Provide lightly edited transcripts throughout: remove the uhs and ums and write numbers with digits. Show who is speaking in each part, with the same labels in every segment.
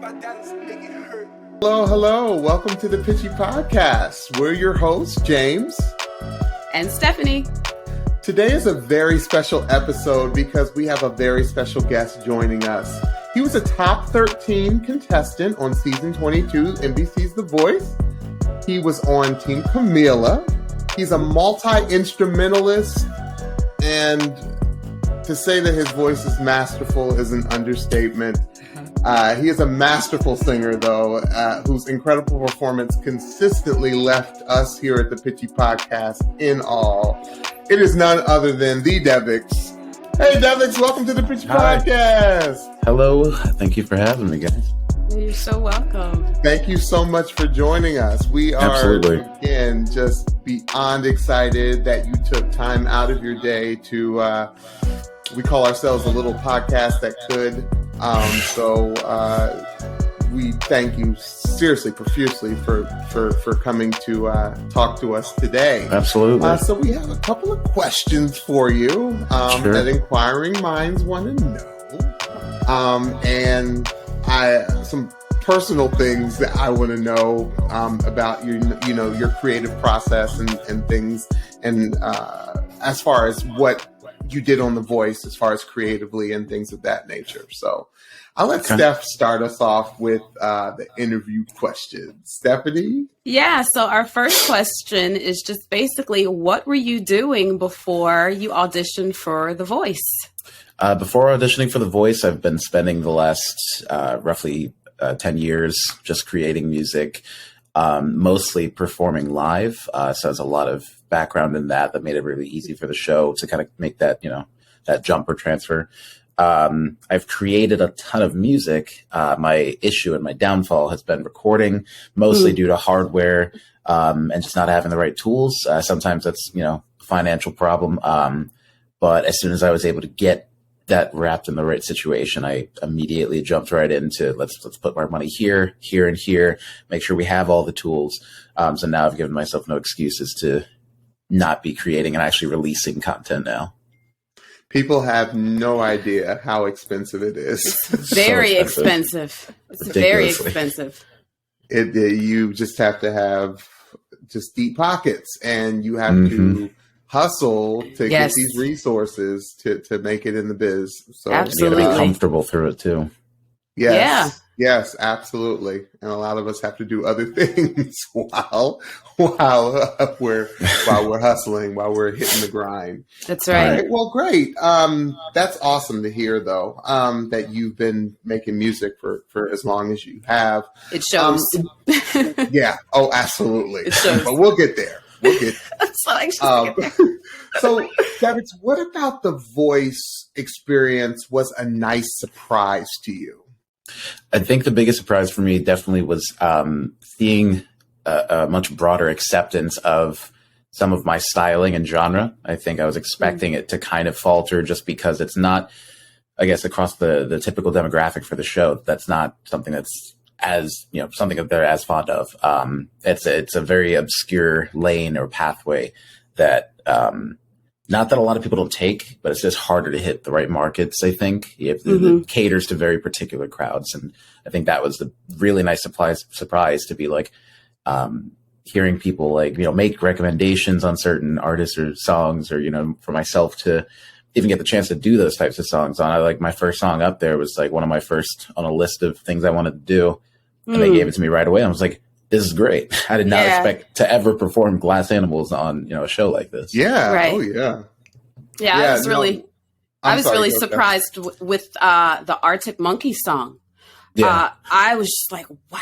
Speaker 1: Hello, hello. Welcome to the Pitchy podcast. We're your hosts, James
Speaker 2: and Stephanie.
Speaker 1: Today is a very special episode because we have a very special guest joining us. He was a top 13 contestant on season 22, NBC's The Voice. He was on Team Camila. He's a multi-instrumentalist, and to say that his voice is masterful is an understatement. He is a masterful singer, though, whose incredible performance consistently left us here at the Pitchy podcast in awe. It is none other than the Devix. Hey, Devix, welcome to the Pitchy podcast.
Speaker 3: Hello. Thank you for having me, guys.
Speaker 2: You're so welcome.
Speaker 1: Thank you so much for joining us. We are, again, just beyond excited that you took time out of your day to, we call ourselves a little podcast that could. So we thank you seriously, profusely for coming to talk to us today.
Speaker 3: Absolutely.
Speaker 1: So we have a couple of questions for you that inquiring minds want to know. And some personal things that I want to know about your creative process and things, and as far as what you did on The Voice, as far as creatively and things of that nature. So I'll let Steph start us off with the interview questions. Stephanie?
Speaker 2: Yeah, so our first question is just basically, what were you doing before you auditioned for The Voice?
Speaker 3: Before auditioning for The Voice, I've been spending the last roughly 10 years just creating music, mostly performing live. So there's a lot of background in that made it really easy for the show to kind of make that, that jump or transfer. I've created a ton of music. My issue and my downfall has been recording, mostly due to hardware and just not having the right tools. Sometimes that's, financial problem. But as soon as I was able to get that wrapped in the right situation, I immediately jumped right into let's put our money here, here, and here, make sure we have all the tools. So now I've given myself no excuses to not be creating and actually releasing content now.
Speaker 1: People have no idea how expensive it is.
Speaker 2: It's very expensive. It's very expensive.
Speaker 1: You just have to have just deep pockets, and you have to hustle to get these resources to make it in the biz. So
Speaker 2: absolutely.
Speaker 3: You gotta be comfortable through it too.
Speaker 1: Yes.
Speaker 2: Yeah.
Speaker 1: Yes, absolutely. And a lot of us have to do other things while we're hustling, while we're hitting the grind.
Speaker 2: That's right.
Speaker 1: All right. Well, great. That's awesome to hear, though, that you've been making music for as long as you have.
Speaker 2: It shows.
Speaker 1: Yeah. Oh, absolutely.
Speaker 2: It shows.
Speaker 1: But we'll get there. So, Devix, what about The Voice experience was a nice surprise to you?
Speaker 3: I think the biggest surprise for me definitely was seeing a much broader acceptance of some of my styling and genre. I think I was expecting it to kind of falter just because it's not, I guess, across the typical demographic for the show. That's not something that's as, something that they're as fond of. It's a very obscure lane or pathway that, not that a lot of people don't take, but it's just harder to hit the right markets, I think. It caters to very particular crowds. And I think that was the really nice surprise to be like, hearing people make recommendations on certain artists or songs, or, for myself to even get the chance to do those types of songs on. My first song up there was one of my first on a list of things I wanted to do. And they gave it to me right away. And I was like, this is great. I did not expect to ever perform Glass Animals on, a show like this.
Speaker 1: Yeah.
Speaker 2: Right.
Speaker 1: Oh, yeah.
Speaker 2: Yeah, I was really surprised with the Arctic Monkeys song. Yeah. I was just like, wow,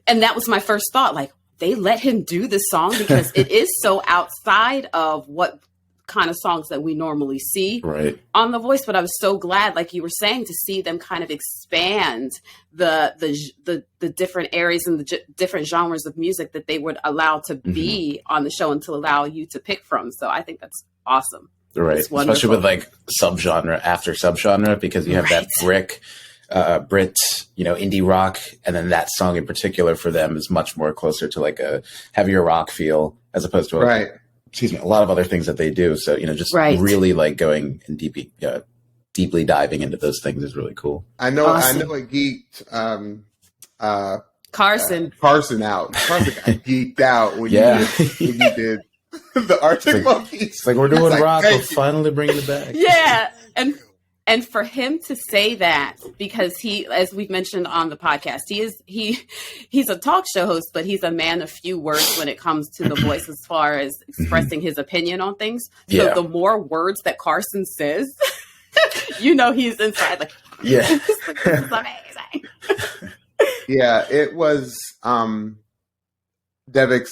Speaker 2: and that was my first thought, they let him do this song because it is so outside of what kind of songs that we normally see on The Voice. But I was so glad, like you were saying, to see them kind of expand the different areas and the different genres of music that they would allow to be on the show and to allow you to pick from. So I think that's awesome.
Speaker 3: Right. Especially with subgenre after subgenre, because you have that Brit, indie rock. And then that song in particular for them is much more closer to a heavier rock feel, as opposed to a lot of other things that they do. So, really going in deep deeply diving into those things is really cool.
Speaker 1: I know it geeked
Speaker 2: Carson
Speaker 1: out. Carson got geeked out when you did the Arctic Monkeys.
Speaker 3: It's like, we're doing rock, we're finally bringing it back.
Speaker 2: Yeah, and for him to say that, because he, as we've mentioned on the podcast, he's a talk show host, but he's a man of few words when it comes to The Voice as far as expressing his opinion on things. So the more words that Carson says, he's inside like,
Speaker 3: yeah,
Speaker 2: this is amazing.
Speaker 1: Yeah, it was Devix.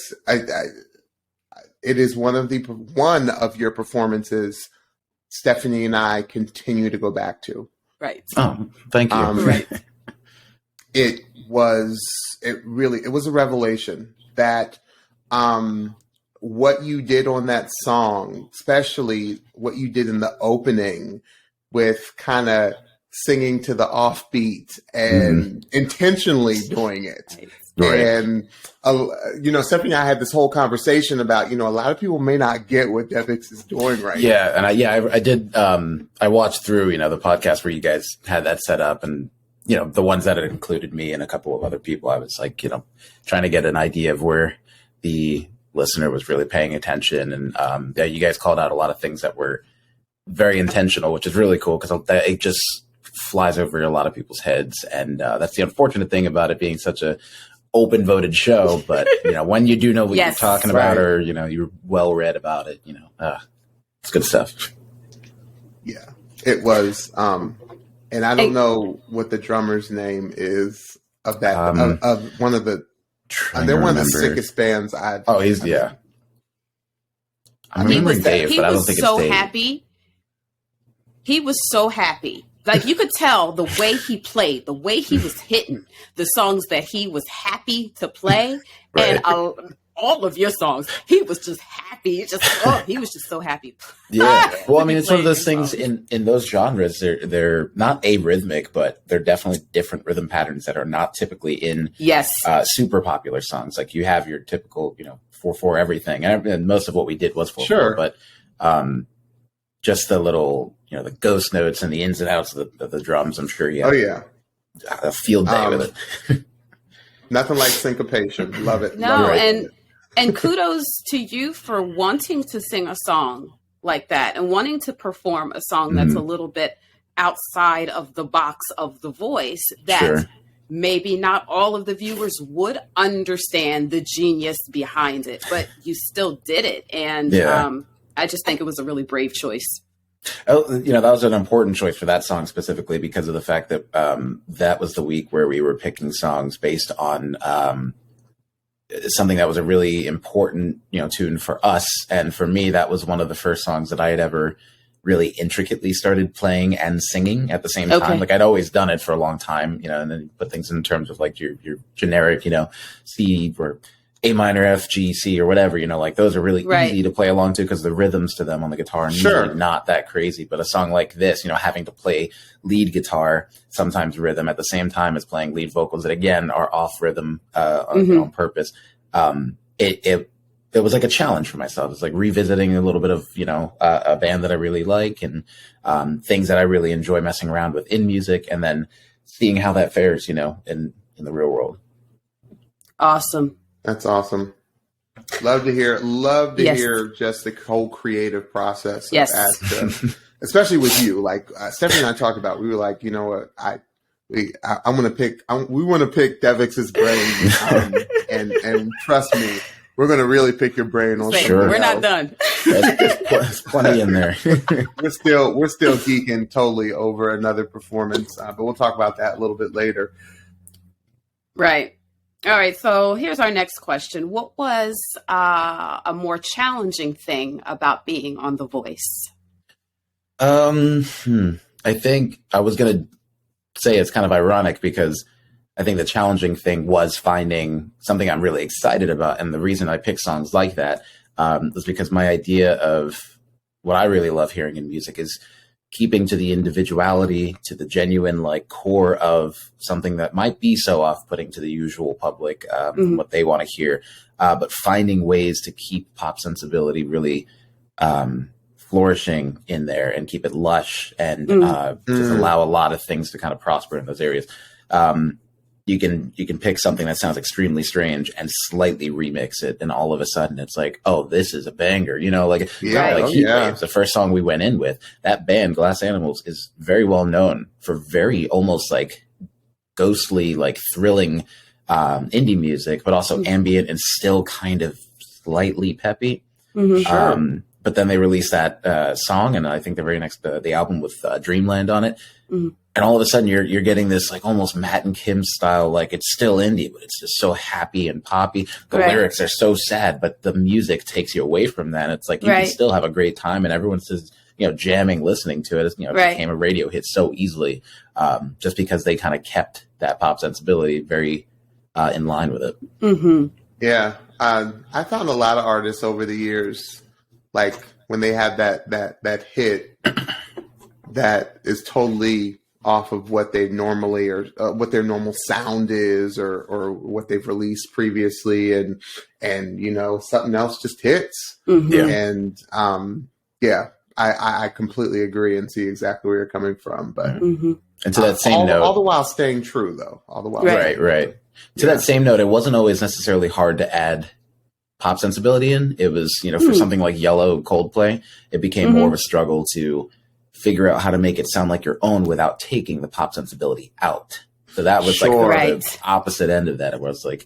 Speaker 1: It is one of your performances Stephanie and I continue to go back to.
Speaker 2: Right.
Speaker 3: Oh, thank you.
Speaker 2: Right.
Speaker 1: It was a revelation that what you did on that song, especially what you did in the opening with kind of singing to the offbeat and intentionally doing it.
Speaker 3: Right.
Speaker 1: And, Stephanie and I had this whole conversation about, a lot of people may not get what Devix is doing right now.
Speaker 3: And I did, I watched through, the podcast where you guys had that set up, and, the ones that had included me and a couple of other people. I was like, trying to get an idea of where the listener was really paying attention. And, you guys called out a lot of things that were very intentional, which is really cool because it just flies over a lot of people's heads. And, that's the unfortunate thing about it being such a open voted show, but when you do know what you're talking about, or you're well read about it, it's good stuff.
Speaker 1: Yeah, it was. And I don't know what the drummer's name is of that of one of the. They're one of the sickest bands I've.
Speaker 3: Oh, he's I'm remembering Dave, but I don't think it's Dave.
Speaker 2: He was so happy. Like, you could tell the way he played, the way he was hitting the songs that he was happy to play. Right. And all of your songs, he was just happy. He was just so happy.
Speaker 3: Yeah. Well, I mean, it's one of those things in those genres. They're not arrhythmic, but they're definitely different rhythm patterns that are not typically in super popular songs. Like, you have your typical, 4/4 everything. And most of what we did was 4/4, but just the little, the ghost notes and the ins and outs of the drums. I'm sure you have a field day with it.
Speaker 1: Nothing like syncopation. Love it.
Speaker 2: No,
Speaker 1: Love it.
Speaker 2: And kudos to you for wanting to sing a song like that and wanting to perform a song that's a little bit outside of the box of The Voice that maybe not all of the viewers would understand the genius behind it, but you still did it. And I just think it was a really brave choice.
Speaker 3: Oh, that was an important choice for that song specifically because of the fact that that was the week where we were picking songs based on something that was a really important, tune for us. And for me, that was one of the first songs that I had ever really intricately started playing and singing at the same time. Like, I'd always done it for a long time, and then you put things in terms of like your generic, C or A minor, F, G, C, or whatever, like those are really easy to play along to because the rhythms to them on the guitar are usually not that crazy. But a song like this, having to play lead guitar, sometimes rhythm at the same time as playing lead vocals that again are off rhythm on purpose. It was like a challenge for myself. It's like revisiting a little bit of, a band that I really like and things that I really enjoy messing around with in music, and then seeing how that fares, in the real world.
Speaker 2: Awesome.
Speaker 1: That's awesome. Love to hear just the whole creative process. Especially with you. Like Stephanie and I talked about, we were like, you know what, we want to pick Devix's brain, and trust me, we're going to really pick your brain on.
Speaker 2: We're not done.
Speaker 3: There's plenty in there.
Speaker 1: we're still geeking totally over another performance, but we'll talk about that a little bit later.
Speaker 2: Right. All right, so here's our next question. What was a more challenging thing about being on The Voice?
Speaker 3: I think I was going to say it's kind of ironic because I think the challenging thing was finding something I'm really excited about. And the reason I pick songs like that was because my idea of what I really love hearing in music is keeping to the individuality, to the genuine core of something that might be so off-putting to the usual public, what they want to hear, but finding ways to keep pop sensibility really flourishing in there and keep it lush and just allow a lot of things to kind of prosper in those areas. You can pick something that sounds extremely strange and slightly remix it, and all of a sudden it's like, oh, this is a banger, Heat Waves, the first song we went in with. That band, Glass Animals, is very well known for very almost like ghostly, like thrilling indie music, but also ambient and still kind of slightly peppy.
Speaker 1: Sure.
Speaker 3: But then they released that song, and I think the very next the album with Dreamland on it. And all of a sudden you're getting this like almost Matt and Kim style, like it's still indie, but it's just so happy and poppy. The lyrics are so sad, but the music takes you away from that. It's like you can still have a great time, and everyone's just, jamming, listening to it. It became a radio hit so easily, just because they kind of kept that pop sensibility very in line with it.
Speaker 1: Yeah. I found a lot of artists over the years, like when they have that hit that is totally off of what they normally or what their normal sound is, or what they've released previously, and something else just hits. And I completely agree and see exactly where you're coming from. But
Speaker 3: and to that same note,
Speaker 1: all the while staying true, though. All the while,
Speaker 3: right. To that same note, it wasn't always necessarily hard to add pop sensibility in. It was, for something like Yellow, Coldplay, it became more of a struggle to figure out how to make it sound like your own without taking the pop sensibility out. So that was the opposite end of that. It was like,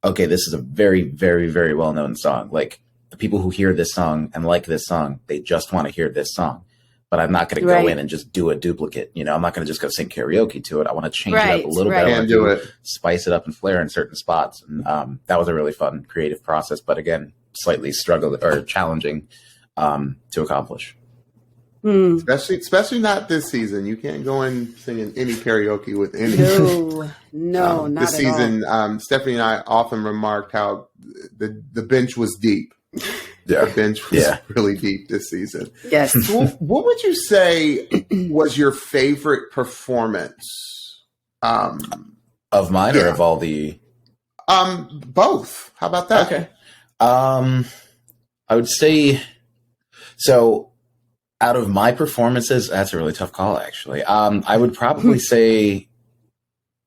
Speaker 3: okay, this is a very, very, very well-known song. Like, the people who hear this song and like this song, they just want to hear this song. But I'm not going to go in and just do a duplicate. I'm not going to just go sing karaoke to it. I want to change it up a little bit. I want to spice it up and flair in certain spots. And that was a really fun creative process. But again, slightly challenging to accomplish.
Speaker 1: Especially not this season. You can't go in singing any karaoke with any.
Speaker 2: No, not
Speaker 1: this
Speaker 2: at
Speaker 1: season.
Speaker 2: all.
Speaker 1: Stephanie and I often remarked how the bench was deep.
Speaker 3: Yeah.
Speaker 1: The bench was really deep this season.
Speaker 2: Yes.
Speaker 1: What would you say was your favorite performance?
Speaker 3: Of mine or of all the?
Speaker 1: Both. How about that?
Speaker 3: Okay. I would say so. Out of my performances, that's a really tough call, actually. I would probably say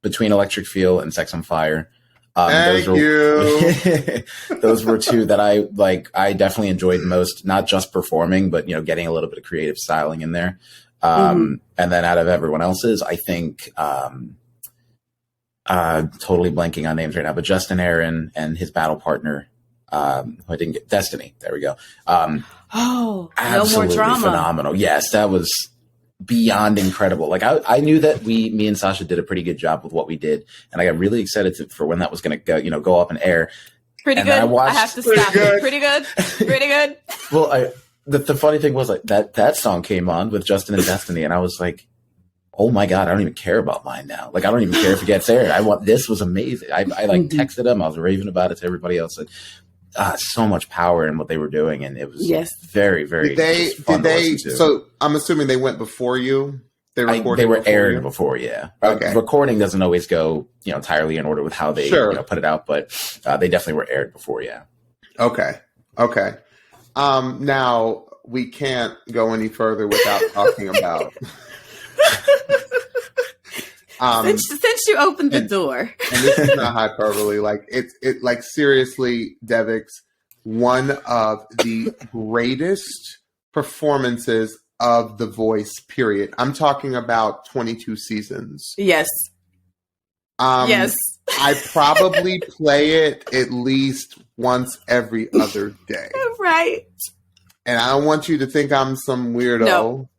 Speaker 3: between Electric Feel and Sex on Fire.
Speaker 1: Thank you.
Speaker 3: Those were two that I definitely enjoyed most, not just performing, but, getting a little bit of creative styling in there. And then out of everyone else's, I think, totally blanking on names right now, but Justin Aaron and his battle partner, I didn't get Destiny. There we go.
Speaker 2: No
Speaker 3: absolutely
Speaker 2: more drama.
Speaker 3: Phenomenal. Yes, that was beyond incredible. Like I knew that me and Sasha did a pretty good job with what we did, and I got really excited for when that was going to go up in air.
Speaker 2: Pretty good. I have to stop it. Pretty good.
Speaker 3: Well, the funny thing was like that song came on with Justin and Destiny, and I was like, oh my God, I don't even care about mine now. Like, I don't even care if it gets aired. This was amazing. I texted them. I was raving about it to everybody else. Like, so much power in what they were doing, and it was very, very fun to listen to.
Speaker 1: So I'm assuming they went before you. They
Speaker 3: were aired before, yeah.
Speaker 1: Okay.
Speaker 3: Recording doesn't always go, entirely in order with how they put it out, but they definitely were aired before, yeah.
Speaker 1: Okay. Now we can't go any further without talking about.
Speaker 2: Since you opened the door,
Speaker 1: and this is not hyperbole. Like like seriously, Devix, one of the greatest performances of The Voice. Period. I'm talking about 22 seasons.
Speaker 2: Yes. Yes.
Speaker 1: I probably play it at least once every other day.
Speaker 2: Right.
Speaker 1: And I don't want you to think I'm some weirdo. No.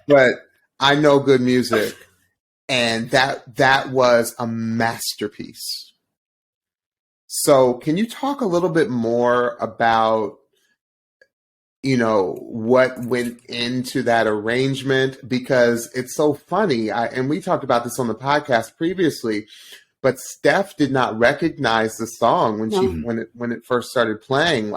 Speaker 1: But I know good music. And that was a masterpiece. So can you talk a little bit more about, what went into that arrangement? Because it's so funny. And we talked about this on the podcast previously, but Steph did not recognize the song when it first started playing.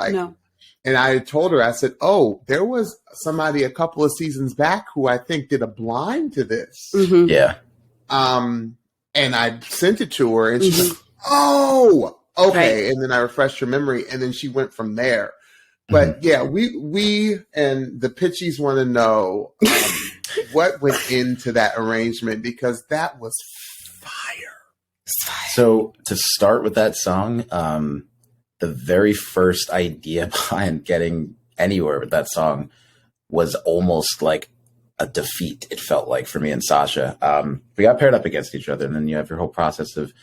Speaker 1: And I told her, I said, oh, there was somebody a couple of seasons back who I think did a blind to this.
Speaker 2: Mm-hmm.
Speaker 3: Yeah.
Speaker 1: And I sent it to her, and she's like, oh, okay. And then I refreshed her memory, and then she went from there. But yeah, we and the Pitchies want to know what went into that arrangement, because that was fire.
Speaker 3: So to start with that song, the very first idea behind getting anywhere with that song was almost like a defeat. It felt like for me and Sasha. We got paired up against each other, and then you have your whole process of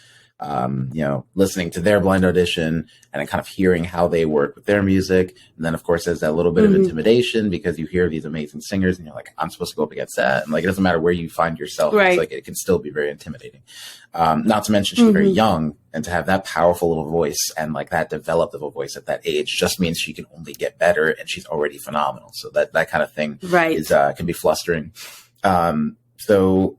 Speaker 3: listening to their blind audition and kind of hearing how they work with their music. And then of course there's that little bit of intimidation, because you hear these amazing singers and you're like, I'm supposed to go up against that. And like, it doesn't matter where you find yourself. Right. It's like, it can still be very intimidating. Not to mention she's very young, and to have that powerful little voice and like that developed of a voice at that age just means she can only get better, and she's already phenomenal. So that kind of thing is, can be flustering. So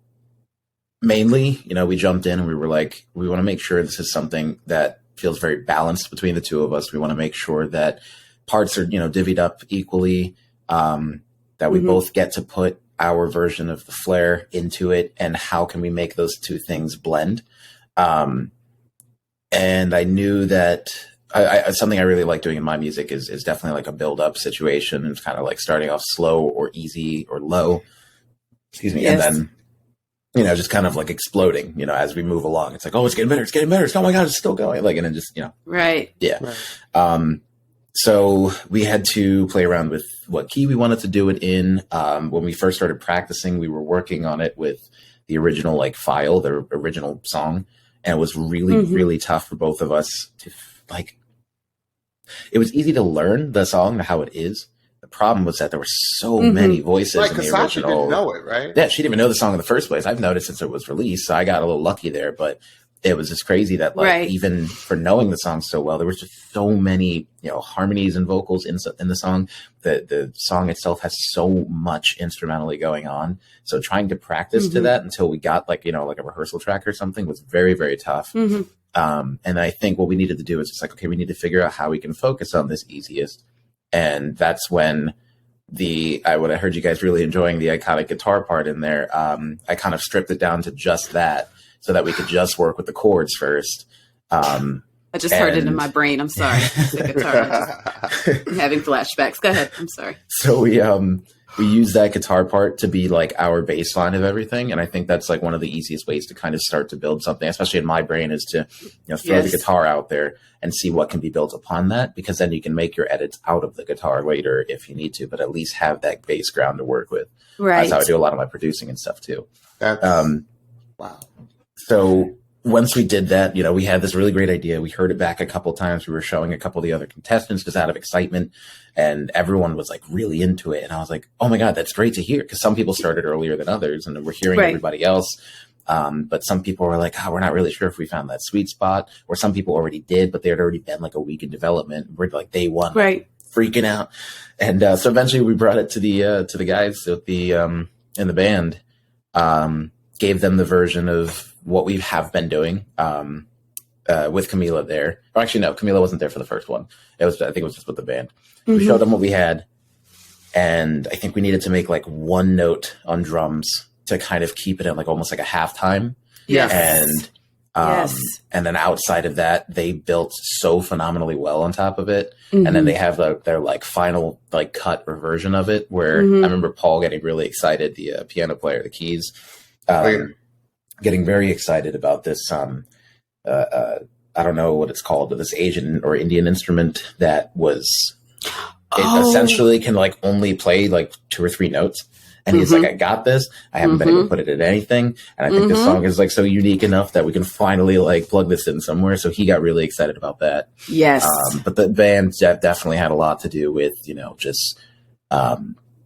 Speaker 3: mainly, we jumped in and we were like, we want to make sure this is something that feels very balanced between the two of us. We want to make sure that parts are, divvied up equally, that we both get to put our version of the flair into it, and how can we make those two things blend. And I knew that something I really like doing in my music is definitely like a build up situation. It's kind of like starting off slow or easy or low, and then just kind of like exploding, as we move along. It's like, oh, it's getting better. It's getting better. Oh my God, it's still going. Like, and then just,
Speaker 2: Right.
Speaker 3: Yeah. Right. So we had to play around with what key we wanted to do it in. When we first started practicing, we were working on it with the original like file, the original song. And it was really, really tough for both of us to like, it was easy to learn the song, how it is. The problem was that there were so many voices in the original.
Speaker 1: Sasha didn't know it, right?
Speaker 3: Yeah, she didn't even know the song in the first place. I've noticed since it was released, so I got a little lucky there. But it was just crazy that, like, even for knowing the song so well, there was just so many, harmonies and vocals in the song. The song itself has so much instrumentally going on. So trying to practice to that until we got like a rehearsal track or something was very, very tough. And I think what we needed to do is just like, okay, we need to figure out how we can focus on this easiest. And that's when I heard you guys really enjoying the iconic guitar part in there. I kind of stripped it down to just that so that we could just work with the chords first.
Speaker 2: I just heard it in my brain. I'm sorry. The guitar. I'm having flashbacks. Go ahead. I'm sorry.
Speaker 3: So we use that guitar part to be like our baseline of everything. And I think that's like one of the easiest ways to kind of start to build something, especially in my brain, is to throw the guitar out there and see what can be built upon that, because then you can make your edits out of the guitar later if you need to, but at least have that bass ground to work with.
Speaker 2: Right.
Speaker 3: That's how I do a lot of my producing and stuff too.
Speaker 1: That's, wow.
Speaker 3: So once we did that, we had this really great idea. We heard it back a couple times. We were showing a couple of the other contestants just out of excitement, and everyone was like really into it. And I was like, oh my God, that's great to hear. Cause some people started earlier than others, and we're hearing everybody else. But some people were like, we're not really sure if we found that sweet spot, or some people already did, but they had already been like a week in development. We're like day one, freaking out. And so eventually we brought it to the guys with the in the band, gave them the version of what we have been doing with Camila there. Or actually, no, Camila wasn't there for the first one. I think it was just with the band. We showed them what we had, and I think we needed to make like one note on drums to kind of keep it at like almost like a halftime.
Speaker 2: Yes.
Speaker 3: And then outside of that, they built so phenomenally well on top of it. And then they have their like final like cut or version of it, where I remember Paul getting really excited, the piano player, the keys, getting very excited about this. I don't know what it's called, but this Asian or Indian instrument that was essentially can like only play like 2 or 3 notes. And he's like, I got this. I haven't been able to put it in anything. And I think this song is like so unique enough that we can finally like plug this in somewhere. So he got really excited about that.
Speaker 2: Yes.
Speaker 3: But the band definitely had a lot to do with, just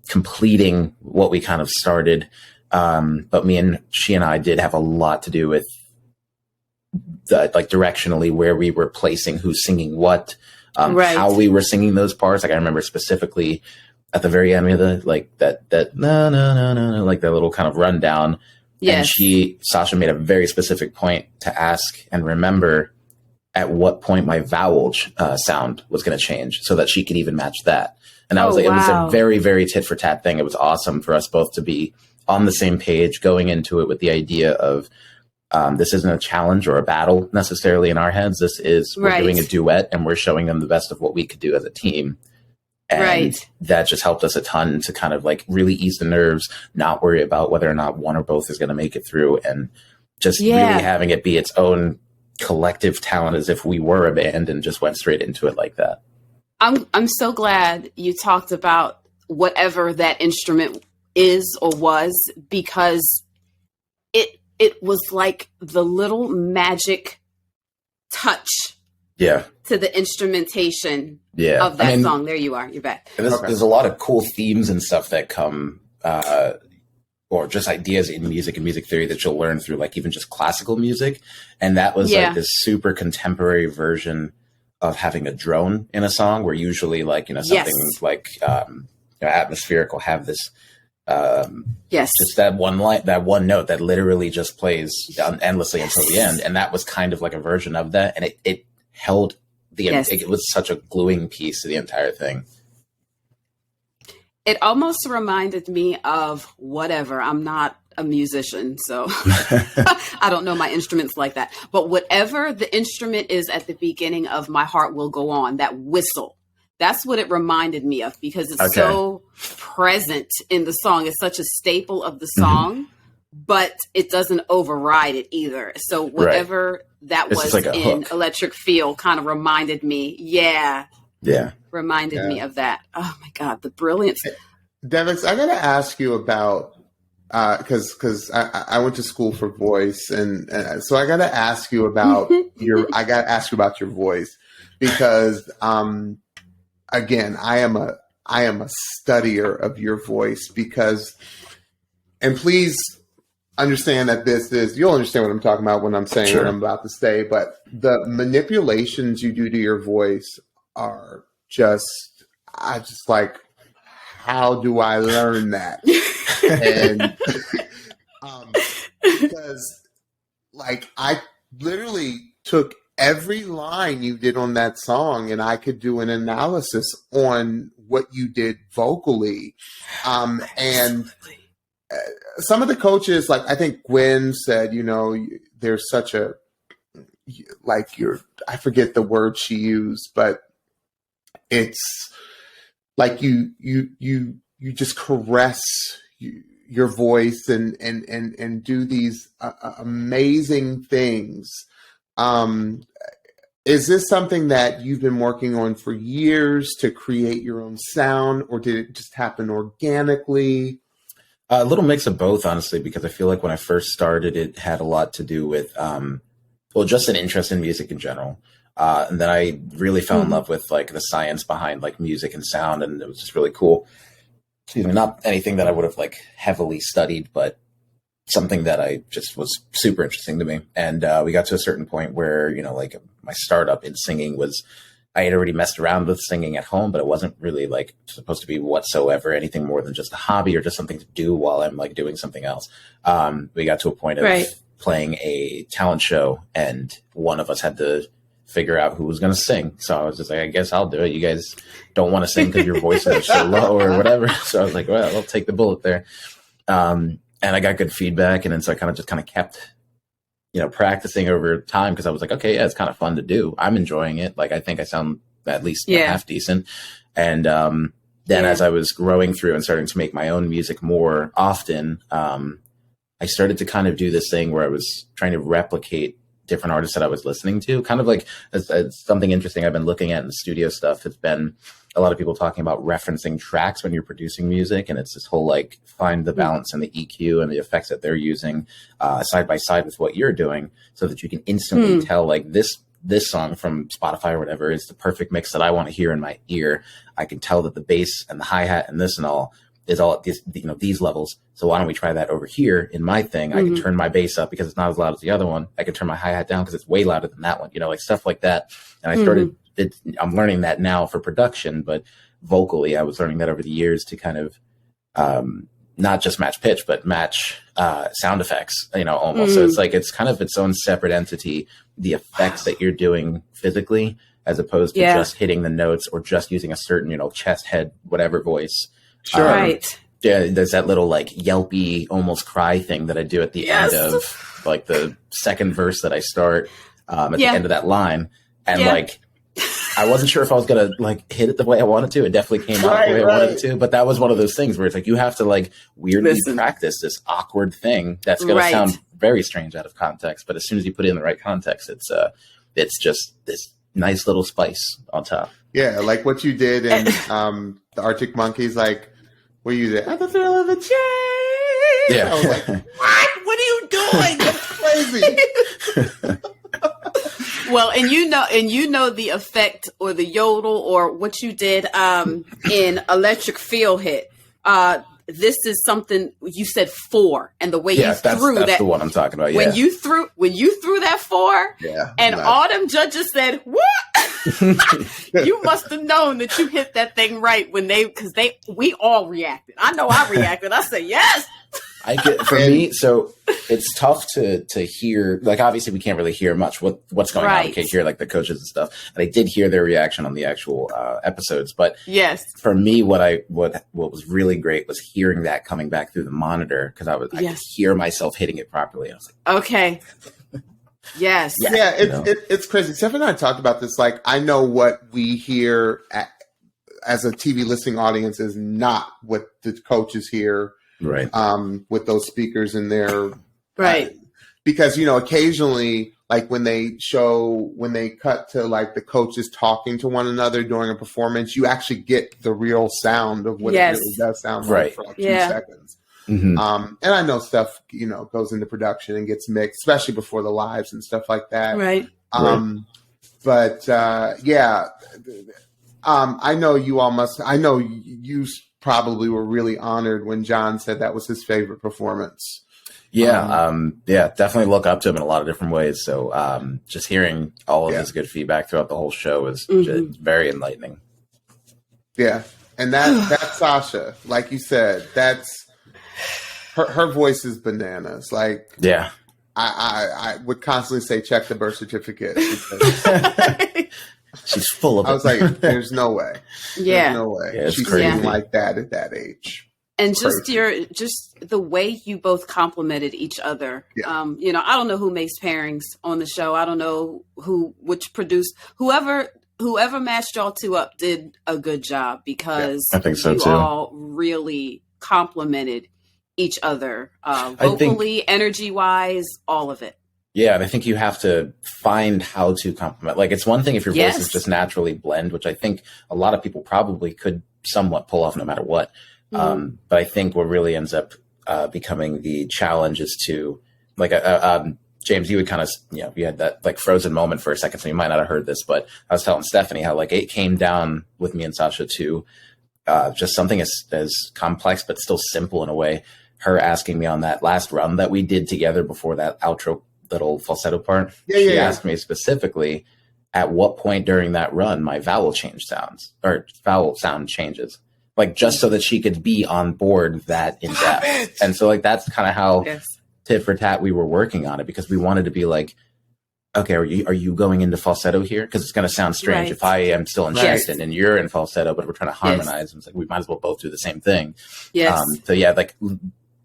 Speaker 3: completing what we kind of started. But she and I did have a lot to do with like directionally where we were placing who's singing what, how we were singing those parts. Like I remember specifically at the very end of that no, like that little kind of rundown. Yes. And Sasha made a very specific point to ask and remember at what point my vowel sound was going to change so that she could even match that. And I was like, it was a very, very tit for tat thing. It was awesome for us both to be on the same page going into it with the idea of this isn't a challenge or a battle necessarily in our heads. This is, we're doing a duet and we're showing them the best of what we could do as a team. And that just helped us a ton to kind of like really ease the nerves, not worry about whether or not one or both is going to make it through, and just really having it be its own collective talent as if we were a band and just went straight into it like that.
Speaker 2: I'm so glad you talked about whatever that instrument is or was, because it was like the little magic touch to the instrumentation of that song. There you are. You're back.
Speaker 3: There's a lot of cool themes and stuff that come, or just ideas in music and music theory that you'll learn through like even just classical music. And that was like this super contemporary version of having a drone in a song, where usually like, something like atmospheric will have this just that one line, that one note that literally just plays endlessly until the end. And that was kind of like a version of that. And it held it was such a gluing piece to the entire thing.
Speaker 2: It almost reminded me of whatever. I'm not a musician, so I don't know my instruments like that. But whatever the instrument is at the beginning of My Heart Will Go On, that whistle, that's what it reminded me of, because it's so present in the song. It's such a staple of the song, but it doesn't override it either. So whatever that was like in hook. Electric Feel kind of reminded me. Reminded me of that. Oh my God, the brilliance.
Speaker 1: Devix, I got to ask you about, because I went to school for voice, and so I got to ask you about your voice, because again, I am a studier of your voice, because, and please understand that you'll understand what I'm talking about when I'm saying what I'm about to say, but the manipulations you do to your voice are I just like, how do I learn that? And because like I literally took every line you did on that song and I could do an analysis on what you did vocally. And some of the coaches, like I think Gwen said, there's such a, like I forget the word she used, but it's like you just caress your voice and do these amazing things. Is this something that you've been working on for years to create your own sound, or did it just happen organically?
Speaker 3: A little mix of both, honestly, because I feel like when I first started, it had a lot to do with, just an interest in music in general. And then I really fell in love with like the science behind like music and sound. And it was just really cool. Excuse me, not anything that I would have like heavily studied, but something that I just was super interesting to me. And we got to a certain point where, like my startup in singing was, I had already messed around with singing at home, but it wasn't really like supposed to be whatsoever anything more than just a hobby or just something to do while I'm like doing something else. We got to a point of playing a talent show, and one of us had to figure out who was going to sing. So I was just like, I guess I'll do it. You guys don't want to sing because your voices are so low or whatever. So I was like, well, I'll take the bullet there. And I got good feedback. And then so I kind of kept, practicing over time, because I was like, okay, yeah, it's kind of fun to do. I'm enjoying it. Like, I think I sound at least half decent. And then as I was growing through and starting to make my own music more often, I started to kind of do this thing where I was trying to replicate different artists that I was listening to. Kind of like something interesting I've been looking at in the studio stuff. It's been a lot of people talking about referencing tracks when you're producing music. And it's this whole like find the balance and the EQ and the effects that they're using side by side with what you're doing, so that you can instantly tell like this song from Spotify or whatever is the perfect mix that I want to hear in my ear. I can tell that the bass and the hi-hat and this and all is all at this, these levels. So why don't we try that over here in my thing? I can turn my bass up because it's not as loud as the other one. I can turn my hi-hat down because it's way louder than that one, like stuff like that. And I started, I'm learning that now for production, but vocally I was learning that over the years to kind of not just match pitch, but match sound effects, almost. So it's like, it's kind of its own separate entity, the effects that you're doing physically, as opposed to just hitting the notes or just using a certain, chest, head, whatever voice.
Speaker 2: Sure. Right.
Speaker 3: Yeah, there's that little like yelpy, almost cry thing that I do at the end of like the second verse that I start at the end of that line. And like, I wasn't sure if I was going to like hit it the way I wanted to. It definitely came out the way I wanted it to, but that was one of those things where it's like, you have to like weirdly practice this awkward thing that's going to sound very strange out of context. But as soon as you put it in the right context, it's just this nice little spice on top.
Speaker 1: Yeah. Like what you did in the Arctic Monkeys, like where you did, at the thrill of a change.
Speaker 3: Yeah.
Speaker 1: I was like, what are you doing? That's crazy.
Speaker 2: Well, and you know the effect or the yodel or what you did in Electric Feel Hit. This is something you said 4, and the way you threw
Speaker 3: that's
Speaker 2: that.
Speaker 3: The one I'm talking about. Yeah.
Speaker 2: When you threw that 4, and all them judges said, "What?" You must have known that you hit that thing right we all reacted. I know I reacted. I said yes.
Speaker 3: For me, so it's tough to hear. Like, obviously, we can't really hear much what's going on. We can't hear like the coaches and stuff. And I did hear their reaction on the actual episodes. But
Speaker 2: yes,
Speaker 3: for me, what was really great was hearing that coming back through the monitor, because I could hear myself hitting it properly. I was like,
Speaker 2: okay, yes,
Speaker 1: yeah. It's crazy. Steph and I talked about this. Like, I know what we hear as a TV listening audience is not what the coaches hear.
Speaker 3: Right.
Speaker 1: With those speakers in there.
Speaker 2: Right.
Speaker 1: Because, occasionally, like when they cut to like the coaches talking to one another during a performance, you actually get the real sound of what it really does sound like for like 2 seconds.
Speaker 3: Mm-hmm.
Speaker 1: And I know stuff, goes into production and gets mixed, especially before the lives and stuff like that.
Speaker 2: Right.
Speaker 1: But I know you probably were really honored when John said that was his favorite performance.
Speaker 3: Definitely look up to him in a lot of different ways. So just hearing all of his good feedback throughout the whole show was just very enlightening.
Speaker 1: Yeah. And that's Sasha, like you said, that's her voice is bananas. Like,
Speaker 3: yeah,
Speaker 1: I would constantly say, check the birth certificate. Because
Speaker 3: she's full of it.
Speaker 1: I was like, there's no way.
Speaker 2: Yeah.
Speaker 1: There's no way.
Speaker 3: Yeah,
Speaker 1: she's
Speaker 3: crazy.
Speaker 1: even like that at that age.
Speaker 2: And just the way you both complimented each other.
Speaker 1: Yeah.
Speaker 2: I don't know who makes pairings on the show. I don't know which produced whoever matched y'all two up did a good job, because
Speaker 3: I think so
Speaker 2: you
Speaker 3: too.
Speaker 2: all really complimented each other, vocally, energy wise, all of it.
Speaker 3: Yeah, and I think you have to find how to compliment. Like, it's one thing if your voices just naturally blend, which I think a lot of people probably could somewhat pull off no matter what. But I think what really ends up becoming the challenge is to, like, James, you would kind of, you had that like frozen moment for a second, so you might not have heard this, but I was telling Stephanie how like it came down with me and Sasha to just something as complex but still simple in a way. Her asking me on that last run that we did together before that outro little falsetto part. She asked me specifically at what point during that run my vowel sound changes, like just so that she could be on board that in depth. And so like that's kind of how tit for tat we were working on it, because we wanted to be like, okay, are you going into falsetto here? Because it's going to sound strange if I am still in Shakespeare and you're in falsetto, but we're trying to harmonize. And it's like we might as well both do the same thing. So yeah, like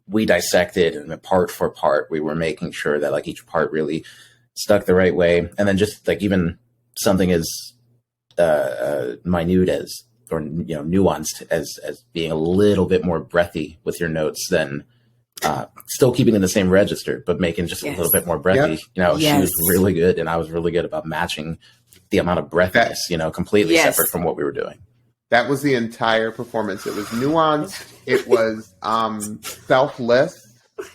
Speaker 3: we dissected, and part for part, we were making sure that like each part really stuck the right way. And then just like even something as minute as, or nuanced as being a little bit more breathy with your notes than still keeping in the same register, but making just a little bit more breathy. She was really good, and I was really good about matching the amount of breathiness, completely separate from what we were doing.
Speaker 1: That was the entire performance. It was nuanced. It was selfless.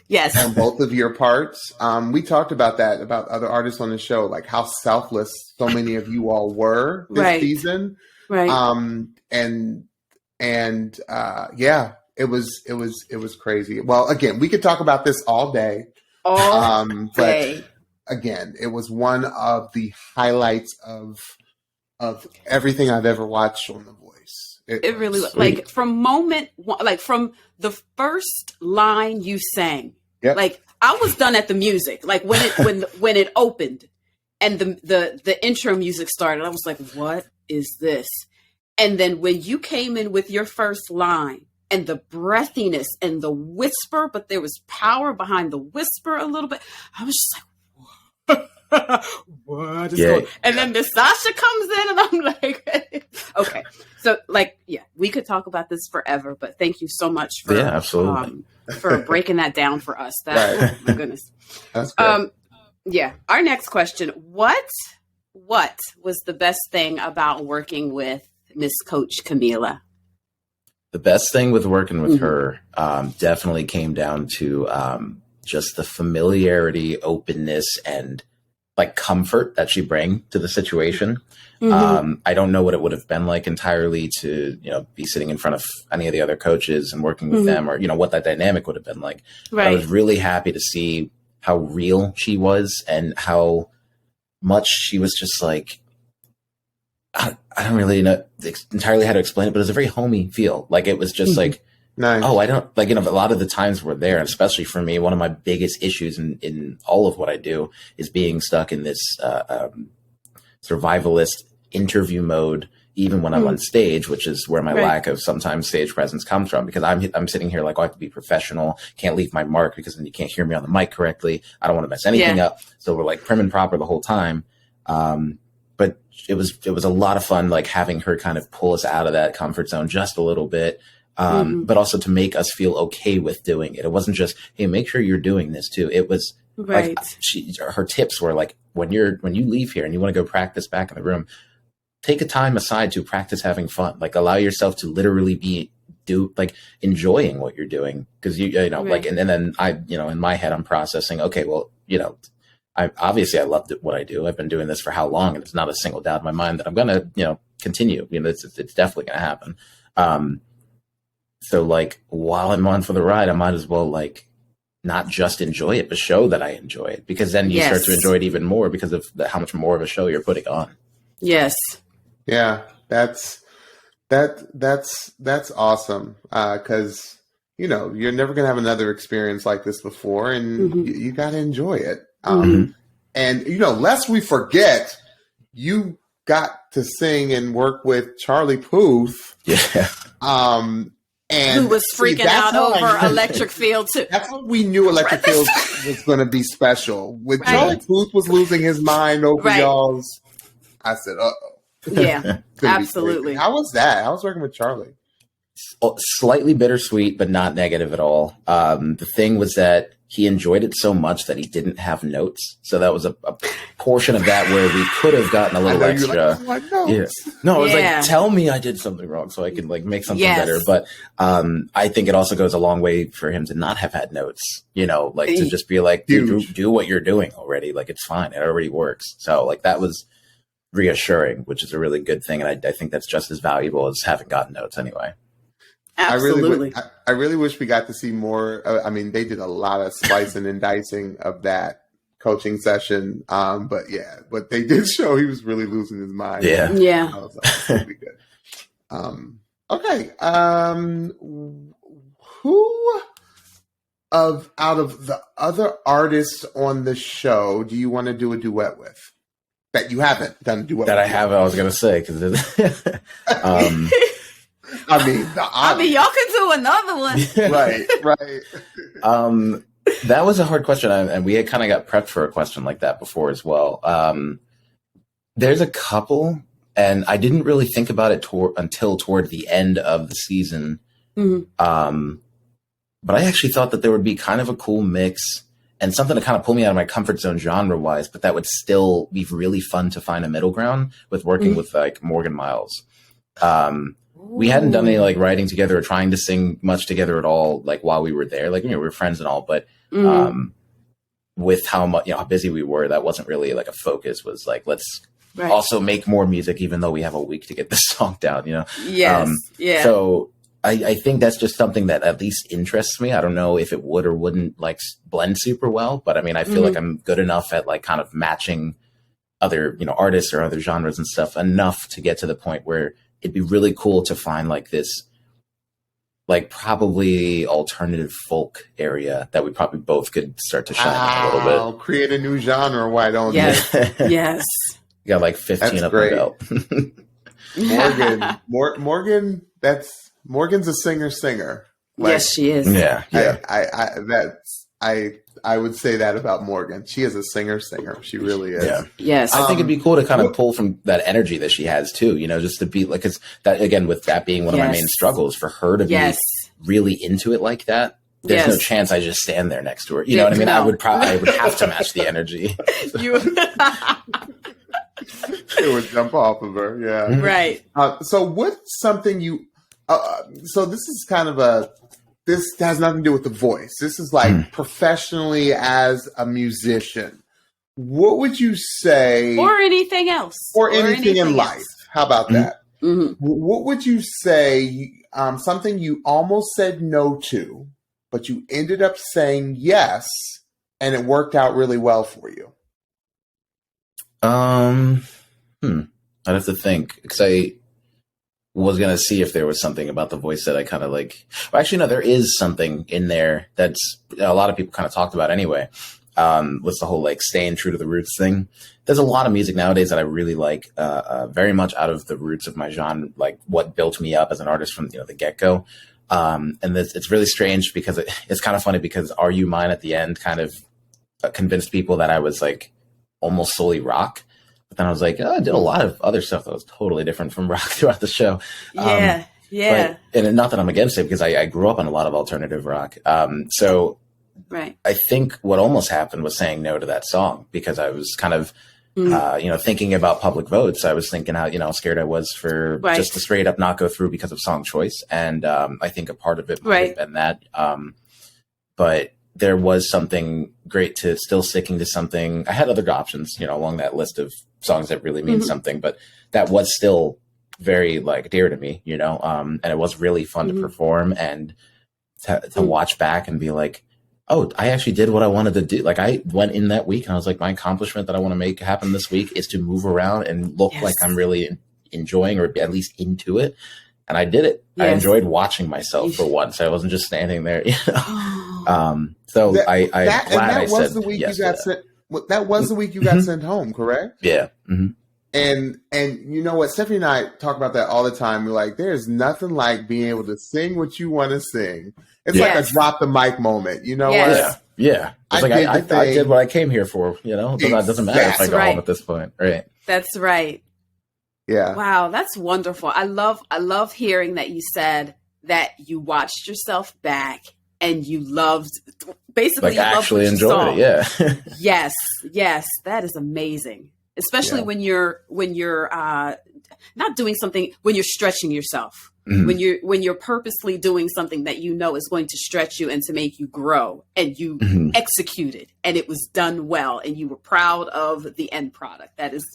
Speaker 2: Yes.
Speaker 1: On both of your parts. We talked about that, about other artists on the show, like how selfless so many of you all were this season.
Speaker 2: Right.
Speaker 1: It was crazy. Well, again, we could talk about this all day. But again, it was one of the highlights of everything I've ever watched on The Voice.
Speaker 2: It really was. Like from moment one, like from the first line you sang, like I was done at the music. Like when it opened and the intro music started, I was like, what is this? And then when you came in with your first line and the breathiness and the whisper, but there was power behind the whisper a little bit, I was just like, whoa. what is going? And then this Sasha comes in, and I'm like, okay. So, like, yeah, we could talk about this forever, but thank you so much for
Speaker 3: absolutely.
Speaker 2: For breaking that down for us. That right. Oh my goodness.
Speaker 1: That's good.
Speaker 2: Yeah. Our next question: What was the best thing about working with Miss Coach Camila?
Speaker 3: The best thing with working with her definitely came down to just the familiarity, openness, and like comfort that she bring to the situation. I don't know what it would have been like entirely to, be sitting in front of any of the other coaches and working with them, or, what that dynamic would have been like. Right. I was really happy to see how real she was and how much she was just like, I don't really know entirely how to explain it, but it was a very homey feel. Like it was just like, nice. Oh, I don't like, a lot of the times we're there, and especially for me, one of my biggest issues in all of what I do is being stuck in this survivalist interview mode, even when I'm on stage, which is where my lack of sometimes stage presence comes from, because I'm sitting here like, I have to be professional, can't leave my mark because then you can't hear me on the mic correctly. I don't want to mess anything up. So we're like prim and proper the whole time. But it was a lot of fun, like having her kind of pull us out of that comfort zone just a little bit. But also to make us feel okay with doing it. It wasn't just, hey, make sure you're doing this too. It was like her tips were like, when you leave here and you want to go practice back in the room, take a time aside to practice having fun. Like allow yourself to literally enjoying what you're doing. Cause like, and then I, in my head, I'm processing, okay, well, I love what I do. I've been doing this for how long? And it's not a single doubt in my mind that I'm going to, continue. It's definitely going to happen. So like while I'm on for the ride, I might as well like not just enjoy it, but show that I enjoy it, because then you start to enjoy it even more because of how much more of a show you're putting on.
Speaker 2: Yes.
Speaker 1: Yeah, that's awesome. Cause you're never going to have another experience like this before, and you got to enjoy it. And lest we forget, you got to sing and work with Charlie Puth.
Speaker 3: Yeah.
Speaker 1: And
Speaker 2: who was freaking out over Electric Field too.
Speaker 1: That's what we knew Electric Field was going to be special. When Charlie Puth was losing his mind over y'all's, I said, uh-oh.
Speaker 2: Yeah, absolutely.
Speaker 1: How was that? I was working with Charlie.
Speaker 3: Slightly bittersweet, but not negative at all. The thing was that he enjoyed it so much that he didn't have notes. So that was a portion of that where we could have gotten a little extra. No, it was like, tell me I did something wrong so I can like make something better. But I think it also goes a long way for him to not have had notes, to just be like, do what you're doing already. Like, it's fine. It already works. So like that was reassuring, which is a really good thing. And I think that's just as valuable as having gotten notes anyway.
Speaker 2: Absolutely.
Speaker 1: I really wish we got to see more. They did a lot of slicing and dicing of that coaching session. But they did show he was really losing his mind.
Speaker 2: Yeah.
Speaker 1: I was like, that's really good. Okay. Who out of the other artists on the show do you want to do a duet with that you haven't done a duet with?
Speaker 3: That I haven't, I was going to say, because
Speaker 2: y'all can do another one.
Speaker 1: Right.
Speaker 3: That was a hard question, and we had kind of got prepped for a question like that before as well. There's a couple, and I didn't really think about it until toward the end of the season. But I actually thought that there would be kind of a cool mix and something to kind of pull me out of my comfort zone genre-wise, but that would still be really fun to find a middle ground with working with like Morgan Miles. We hadn't done any like writing together or trying to sing much together at all, like while we were there. Like, we were friends and all, but with how much, how busy we were, that wasn't really like a focus. Was like, let's also make more music, even though we have a week to get this song down,
Speaker 2: Yes.
Speaker 3: So I think that's just something that at least interests me. I don't know if it would or wouldn't like blend super well, but I feel like I'm good enough at like kind of matching other, artists or other genres and stuff enough to get to the point where it'd be really cool to find like this, like probably alternative folk area that we probably both could start to shine a little bit.
Speaker 1: Create a new genre. Why don't
Speaker 2: you? Yes.
Speaker 3: You got like 15 up the
Speaker 1: belt. Morgan, Morgan's a singer.
Speaker 2: Like, yes, she is.
Speaker 3: Yeah.
Speaker 1: I I would say that about Morgan. She is a singer. She really is.
Speaker 3: Yeah.
Speaker 2: Yes.
Speaker 3: I think it'd be cool to kind of pull from that energy that she has too, just to be like, cause that again, with that being one of my main struggles, for her to be really into it like that. There's no chance I just stand there next to her. You know what I mean? No. I would have to match the energy.
Speaker 1: It would jump off of her. Yeah.
Speaker 2: Right.
Speaker 1: So what's something you, so this is kind of this has nothing to do with the voice. This is like professionally as a musician. What would you say?
Speaker 2: Or anything else.
Speaker 1: Or anything in life. How about that?
Speaker 2: Mm-hmm.
Speaker 1: What would you say, something you almost said no to, but you ended up saying yes, and it worked out really well for you?
Speaker 3: I'd have to think, because I was going to see if there was something about the voice that I kind of like. Well, actually, no, there is something in there that's a lot of people kind of talked about anyway. Was the whole like staying true to the roots thing. There's a lot of music nowadays that I really like, very much out of the roots of my genre, like what built me up as an artist from the get-go. And it's really strange because it's kind of funny because Are You Mine at the end kind of convinced people that I was like almost solely rock. But then I was like, I did a lot of other stuff that was totally different from rock throughout the show.
Speaker 2: Yeah.
Speaker 3: And not that I'm against it, because I grew up on a lot of alternative rock. So
Speaker 2: right.
Speaker 3: I think what almost happened was saying no to that song, because I was kind of, thinking about public votes. I was thinking how scared I was for just to straight up not go through because of song choice. And I think a part of it might have been that. But there was something great to still sticking to something. I had other options, along that list of songs that really mean something, but that was still very like dear to me, and it was really fun to perform and to watch back and be like, oh, I actually did what I wanted to do. Like I went in that week and I was like, my accomplishment that I want to make happen this week is to move around and look like I'm really enjoying, or at least into it. And I did it. Yes. I enjoyed watching myself for once. I wasn't just standing there, So that was the week you got sent. That was the week you got sent home, correct? Yeah. Mm-hmm.
Speaker 1: And you know what? Stephanie and I talk about that all the time. We're like, there's nothing like being able to sing what you want to sing. It's like a drop the mic moment, you know?
Speaker 3: Yes. Yeah. It's I did what I came here for, But it doesn't matter if I go home at this point. Right.
Speaker 2: That's right.
Speaker 1: Yeah.
Speaker 2: Wow, that's wonderful. I love hearing that you said that you watched yourself back and you loved, basically,
Speaker 3: like,
Speaker 2: you
Speaker 3: actually enjoyed it. Yeah.
Speaker 2: Yes, that is amazing. Especially when you're not doing something, when you're stretching yourself, when you're purposely doing something that is going to stretch you and to make you grow, and you executed and it was done well and you were proud of the end product. That is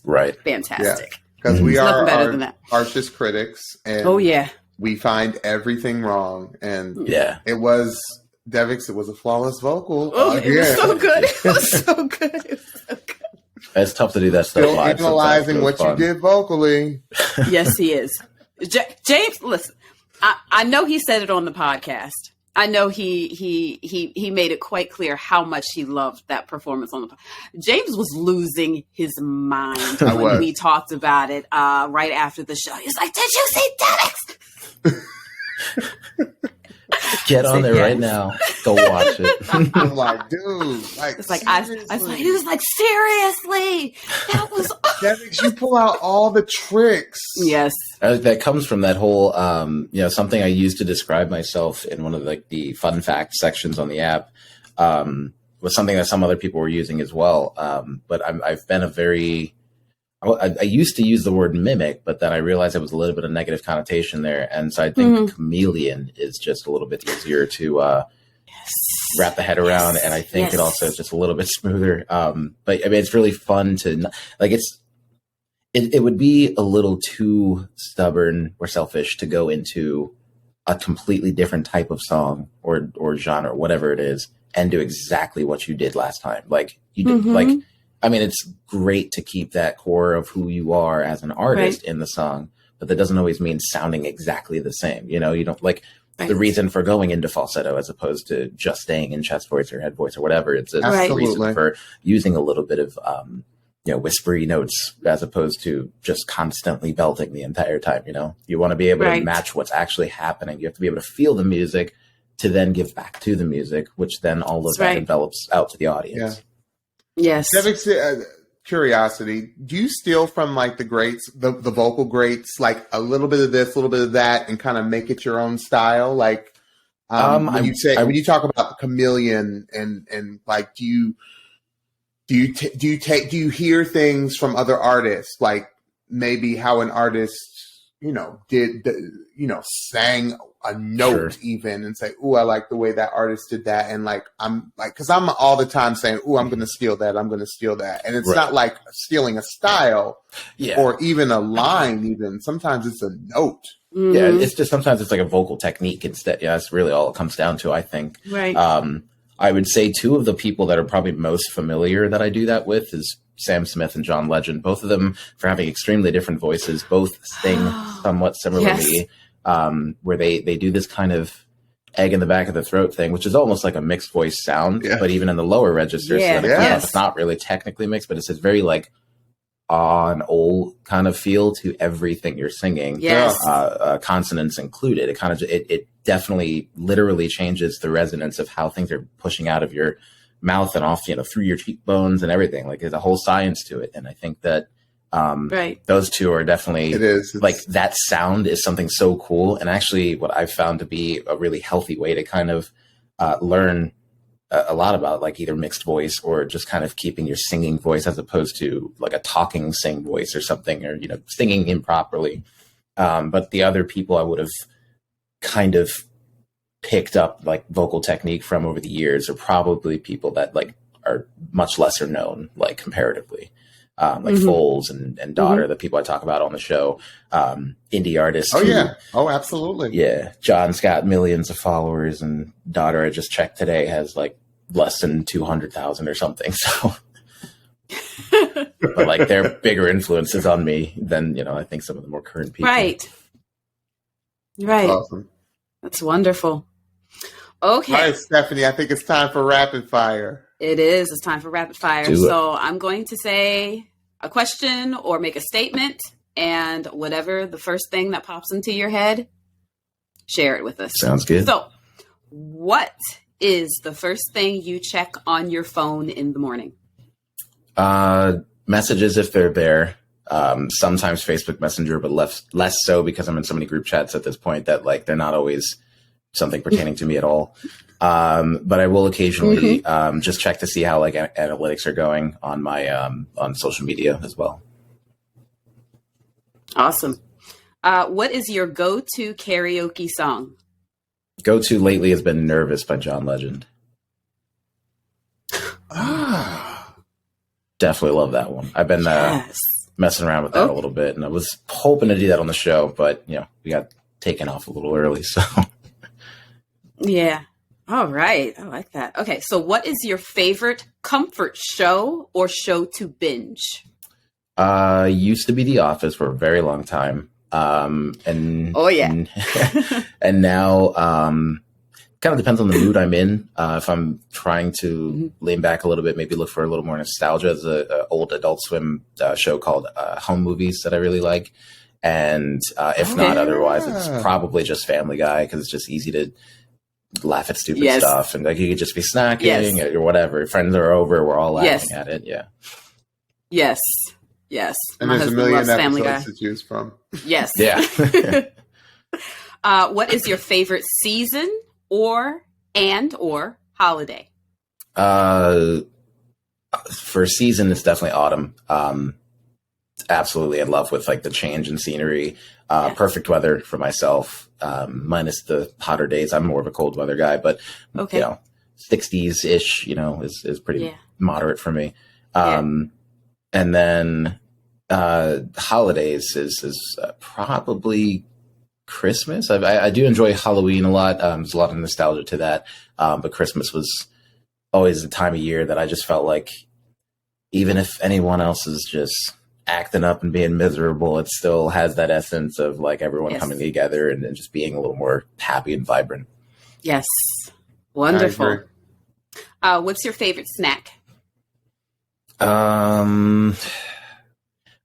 Speaker 2: fantastic.
Speaker 1: Because we are our harshest critics, and we find everything wrong. And it was Devix. It was a flawless vocal.
Speaker 2: Oh, it was so good. It was so good.
Speaker 3: It's tough to do that stuff.
Speaker 1: Still analyzing what you did vocally.
Speaker 2: Yes, he is. James, listen, I know he said it on the podcast. I know he made it quite clear how much he loved that performance on the podcast. James was losing his mind when we talked about it right after the show. He was like, "Did you see Devix?"
Speaker 3: Get on there right now. Go watch it.
Speaker 1: I'm like, dude, like,
Speaker 2: it's like he was like, seriously, that was
Speaker 1: Devix, you pull out all the tricks.
Speaker 2: Yes,
Speaker 3: that comes from that whole, something I used to describe myself in one of the fun fact sections on the app. Was something that some other people were using as well. But I've been I used to use the word mimic, but then I realized there was a little bit of negative connotation there. And so I think chameleon is just a little bit easier to wrap the head around. And I think it also is just a little bit smoother. But I mean, it's really fun to like, it would be a little too stubborn or selfish to go into a completely different type of song or genre, whatever it is, and do exactly what you did last time. Like you did, I mean, it's great to keep that core of who you are as an artist in the song, but that doesn't always mean sounding exactly the same. You don't like the reason for going into falsetto as opposed to just staying in chest voice or head voice or whatever. It's a reason for using a little bit of, whispery notes as opposed to just constantly belting the entire time. You want to be able to match what's actually happening. You have to be able to feel the music to then give back to the music, which then all of that develops out to the audience.
Speaker 2: Yeah. Yes.
Speaker 1: Devix, curiosity, do you steal from like the greats, the vocal greats, like a little bit of this, a little bit of that, and kind of make it your own style? Like when you talk about chameleon and like, do you hear things from other artists, like maybe how an artist, sang a note even and say, "Ooh, I like the way that artist did that." And like, cause I'm all the time saying, "Ooh, I'm going to steal that. I'm going to steal that." And it's not like stealing a style or even a line, even sometimes it's a note.
Speaker 3: Mm-hmm. Yeah. It's just, sometimes it's like a vocal technique instead. Yeah. That's really all it comes down to, I think.
Speaker 2: Right.
Speaker 3: I would say two of the people that are probably most familiar that I do that with is Sam Smith and John Legend. Both of them, for having extremely different voices, both sing somewhat similarly, where they do this kind of egg in the back of the throat thing, which is almost like a mixed voice sound, but even in the lower registers, it's not really technically mixed, but it's this very like on old kind of feel to everything you're singing.
Speaker 2: Yes.
Speaker 3: Consonants included. It kind of, it definitely literally changes the resonance of how things are pushing out of your mouth and off, through your cheekbones and everything. Like there's a whole science to it. And I think that those two are definitely like that sound is something so cool. And actually what I've found to be a really healthy way to kind of learn a lot about like either mixed voice or just kind of keeping your singing voice as opposed to like a talking sing voice or something, or, singing improperly. But the other people I would have kind of picked up like vocal technique from over the years are probably people that like are much lesser known, like comparatively, like Foles and Daughter, the people I talk about on the show, indie artists.
Speaker 1: Oh, absolutely.
Speaker 3: Yeah. John's got millions of followers, and Daughter, I just checked today, has like less than 200,000 or something. So, but like they're bigger influences on me than, I think some of the more current people.
Speaker 2: Right.
Speaker 1: Awesome.
Speaker 2: That's wonderful. Okay.
Speaker 1: All right, Stephanie, I think it's time for rapid fire.
Speaker 2: It is. It's time for rapid fire. So I'm going to say a question or make a statement, and whatever the first thing that pops into your head, share it with us.
Speaker 3: Sounds good.
Speaker 2: So what is the first thing you check on your phone in the morning?
Speaker 3: Messages, if they're there. Sometimes Facebook Messenger, but less so because I'm in so many group chats at this point that like they're not always something pertaining to me at all. But I will occasionally just check to see how like analytics are going on my on social media as well.
Speaker 2: Awesome. What is your go-to karaoke song?
Speaker 3: Go-to lately has been "Nervous" by John Legend. Definitely love that one. I've been messing around with that a little bit, and I was hoping to do that on the show, but we got taken off a little early, so.
Speaker 2: Yeah. All right. I like that. Okay. So what is your favorite comfort show or show to binge?
Speaker 3: Used to be The Office for a very long time. And and now, kind of depends on the mood I'm in. If I'm trying to lean back a little bit, maybe look for a little more nostalgia. There's an old Adult Swim show called Home Movies that I really like. And if not, otherwise, it's probably just Family Guy, because it's just easy to laugh at stupid stuff, and like you could just be snacking or whatever. Friends are over, we're all laughing at it. Yeah.
Speaker 2: Yes.
Speaker 1: And
Speaker 2: my
Speaker 1: there's a million episodes to choose from.
Speaker 2: Yes.
Speaker 3: Yeah.
Speaker 2: What is your favorite season or holiday?
Speaker 3: For season, it's definitely autumn. Absolutely in love with like the change in scenery. Perfect weather for myself. Minus the hotter days. I'm more of a cold weather guy, but 60s ish, is pretty moderate for me. And then holidays is probably Christmas. I do enjoy Halloween a lot. There's a lot of nostalgia to that. But Christmas was always the time of year that I just felt like, even if anyone else is just acting up and being miserable, it still has that essence of like everyone coming together and just being a little more happy and vibrant.
Speaker 2: Yes. Wonderful. What's your favorite snack?
Speaker 3: I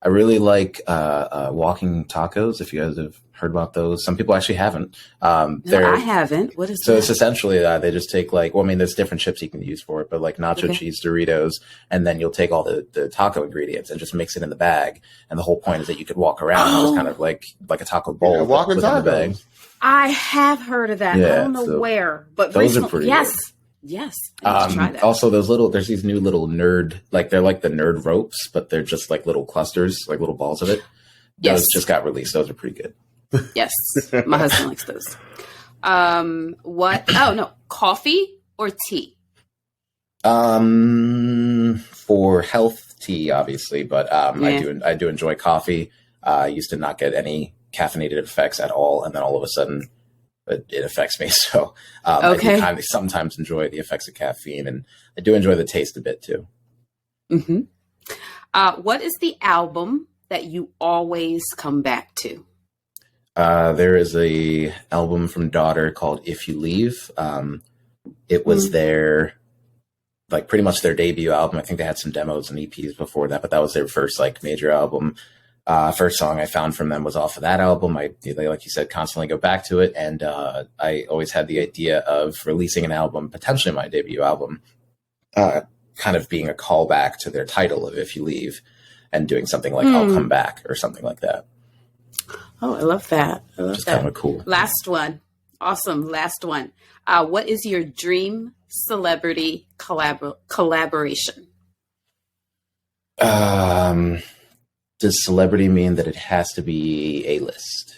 Speaker 3: I really like walking tacos. If you guys have heard about those, some people actually haven't.
Speaker 2: No, I haven't. What is
Speaker 3: so?
Speaker 2: That?
Speaker 3: It's essentially they just take there's different chips you can use for it, but like nacho cheese Doritos, and then you'll take all the taco ingredients and just mix it in the bag. And the whole point is that you could walk around just kind of like a taco bowl
Speaker 1: walking
Speaker 3: within the bag.
Speaker 2: I have heard of that. I don't know where, but
Speaker 3: those are pretty good.
Speaker 2: Yes. I need to try that.
Speaker 3: Also, there's these new little they're like the nerd ropes, but they're just like little clusters, like little balls of it.
Speaker 2: Yes.
Speaker 3: Those just got released. Those are pretty good.
Speaker 2: Yes. My husband likes those. Coffee or tea?
Speaker 3: For health, tea, obviously, but I do enjoy coffee. I used to not get any caffeinated effects at all, and then all of a sudden it affects me. So I do kind of sometimes enjoy the effects of caffeine, and I do enjoy the taste a bit too.
Speaker 2: Mm-hmm. What is the album that you always come back to?
Speaker 3: There is a album from Daughter called If You Leave. It was their pretty much their debut album. I think they had some demos and EPs before that, but that was their first major album. First song I found from them was off of that album. They, like you said, constantly go back to it. And I always had the idea of releasing an album, potentially my debut album, kind of being a callback to their title of If You Leave and doing something like I'll Come Back or something like that.
Speaker 2: Oh, I love that.
Speaker 3: Just kind of cool.
Speaker 2: Last one. Awesome. Last one. What is your dream celebrity collaboration?
Speaker 3: Does celebrity mean that it has to be A-list?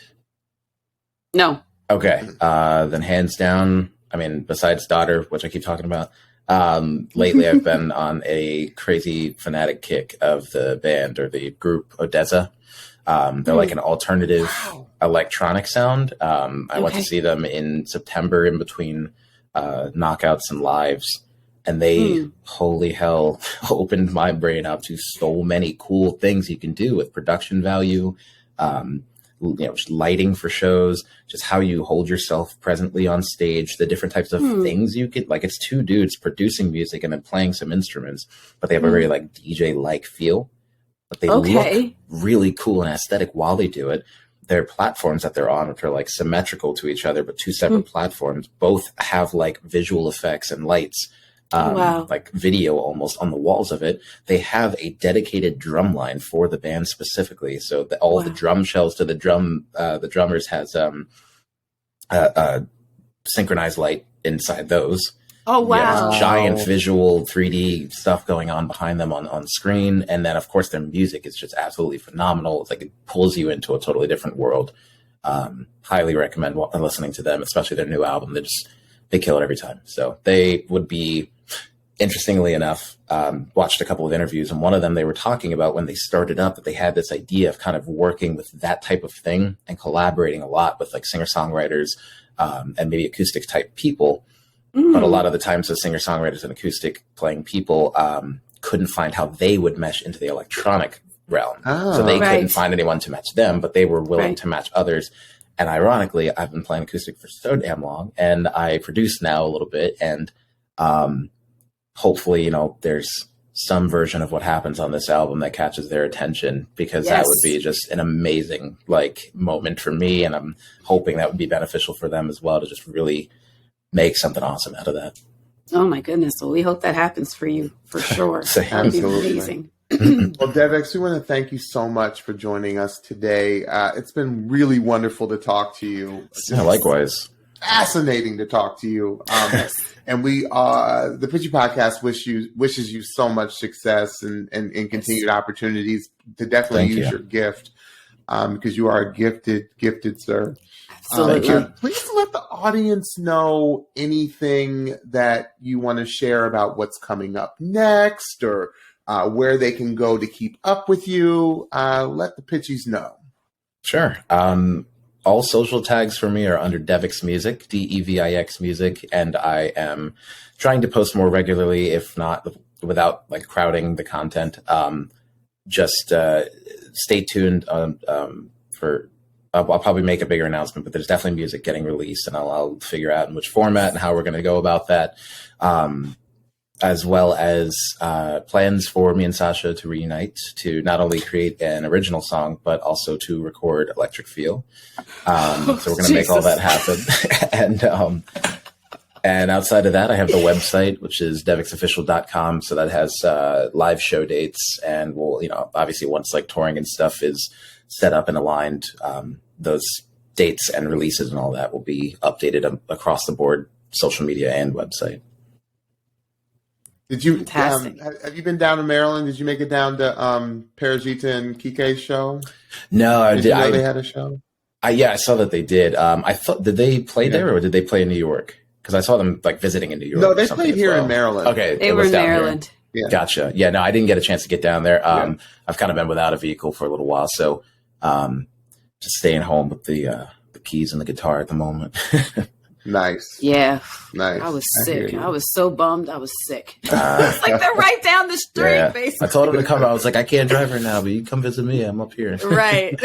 Speaker 2: No.
Speaker 3: Okay. Then hands down, I mean, besides Daughter, which I keep talking about, lately I've been on a crazy fanatic kick of the band or the group Odessa. They're like an alternative electronic sound. I went to see them in September in between knockouts and lives. And they, holy hell, opened my brain up to so many cool things you can do with production value, just lighting for shows, just how you hold yourself presently on stage, the different types of things you could, it's two dudes producing music and then playing some instruments, but they have a very DJ-like feel. But they look really cool and aesthetic while they do it. Their platforms that they're on, which are symmetrical to each other, but two separate platforms, both have visual effects and lights. Video almost on the walls of it. They have a dedicated drum line for the band specifically. So all the drum shells to the drummers has synchronized light inside those.
Speaker 2: Oh, wow.
Speaker 3: Giant visual 3D stuff going on behind them on screen. And then, of course, their music is just absolutely phenomenal. It pulls you into a totally different world. Highly recommend listening to them, especially their new album. They kill it every time. So they would be, interestingly enough, watched a couple of interviews, and one of them they were talking about when they started up that they had this idea of kind of working with that type of thing and collaborating a lot with singer-songwriters and maybe acoustic type people. But a lot of the times the singer-songwriters and acoustic playing people couldn't find how they would mesh into the electronic realm. So they couldn't find anyone to match them, but they were willing to match others. And ironically, I've been playing acoustic for so damn long, and I produce now a little bit. And hopefully, there's some version of what happens on this album that catches their attention, because that would be just an amazing moment for me. And I'm hoping that would be beneficial for them as well, to just really make something awesome out of that.
Speaker 2: Oh my goodness. Well, we hope that happens for you for sure. That would be amazing.
Speaker 1: Well, Devix, we want to thank you so much for joining us today. It's been really wonderful to talk to you.
Speaker 3: Yeah, likewise.
Speaker 1: Fascinating to talk to you. And we, the Pitchy podcast wishes you so much success and continued opportunities to definitely use your gift, because you are a gifted sir.
Speaker 2: Absolutely.
Speaker 1: Please let the audience know anything that you want to share about what's coming up next, or where they can go to keep up with you. Let the Pitchies know.
Speaker 3: Sure. All social tags for me are under Devix Music, Devix Music, and I am trying to post more regularly, if not without crowding the content. Just stay tuned for. I'll probably make a bigger announcement, but there's definitely music getting released, and I'll figure out in which format and how we're going to go about that. as well as plans for me and Sasha to reunite to not only create an original song, but also to record Electric Feel. So we're going to make all that happen. And outside of that, I have the website, which is devixofficial.com. So that has live show dates. And we'll, obviously once like touring and stuff is set up and aligned, those dates and releases and all that will be updated across the board, social media and website.
Speaker 1: Did you have you been down to Maryland? Did you make it down to Parajita and Kike's show?
Speaker 3: No, I did.
Speaker 1: You know they had a show.
Speaker 3: I saw that they did. I thought, did they play there or did they play in New York? Because I saw them like visiting in New York.
Speaker 1: No, they played here in Maryland.
Speaker 3: Okay,
Speaker 2: they were in Maryland.
Speaker 3: Yeah. Gotcha. Yeah, no, I didn't get a chance to get down there. I've kind of been without a vehicle for a little while, so just staying home with the keys and the guitar at the moment.
Speaker 1: Nice.
Speaker 2: Yeah.
Speaker 1: Nice.
Speaker 2: I was sick. I was so bummed. I was sick. It's like they're right down the street, basically.
Speaker 3: I told him to come. I was like, I can't drive right now, but you come visit me. I'm up here.
Speaker 2: Right.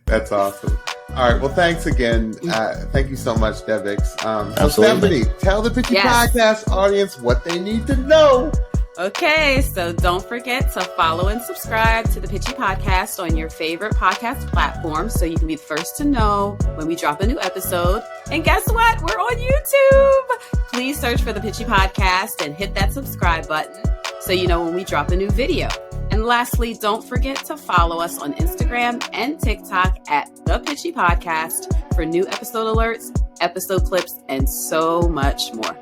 Speaker 1: That's awesome. All right. Well, thanks again. Thank you so much, Devix. So Stephanie, tell the Pitchy Podcast audience what they need to know.
Speaker 2: Okay, so don't forget to follow and subscribe to the Pitchy Podcast on your favorite podcast platform so you can be the first to know when we drop a new episode. And guess what? We're on YouTube. Please search for the Pitchy Podcast and hit that subscribe button so you know when we drop a new video. And lastly, don't forget to follow us on Instagram and TikTok at The Pitchy Podcast for new episode alerts, episode clips, and so much more.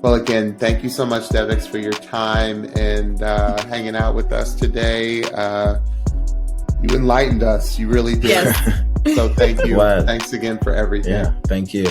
Speaker 1: Well, again, thank you so much, Devix, for your time and hanging out with us today. You enlightened us. You really did. Yes. So thank you. Thanks again for everything.
Speaker 3: Yeah, thank you.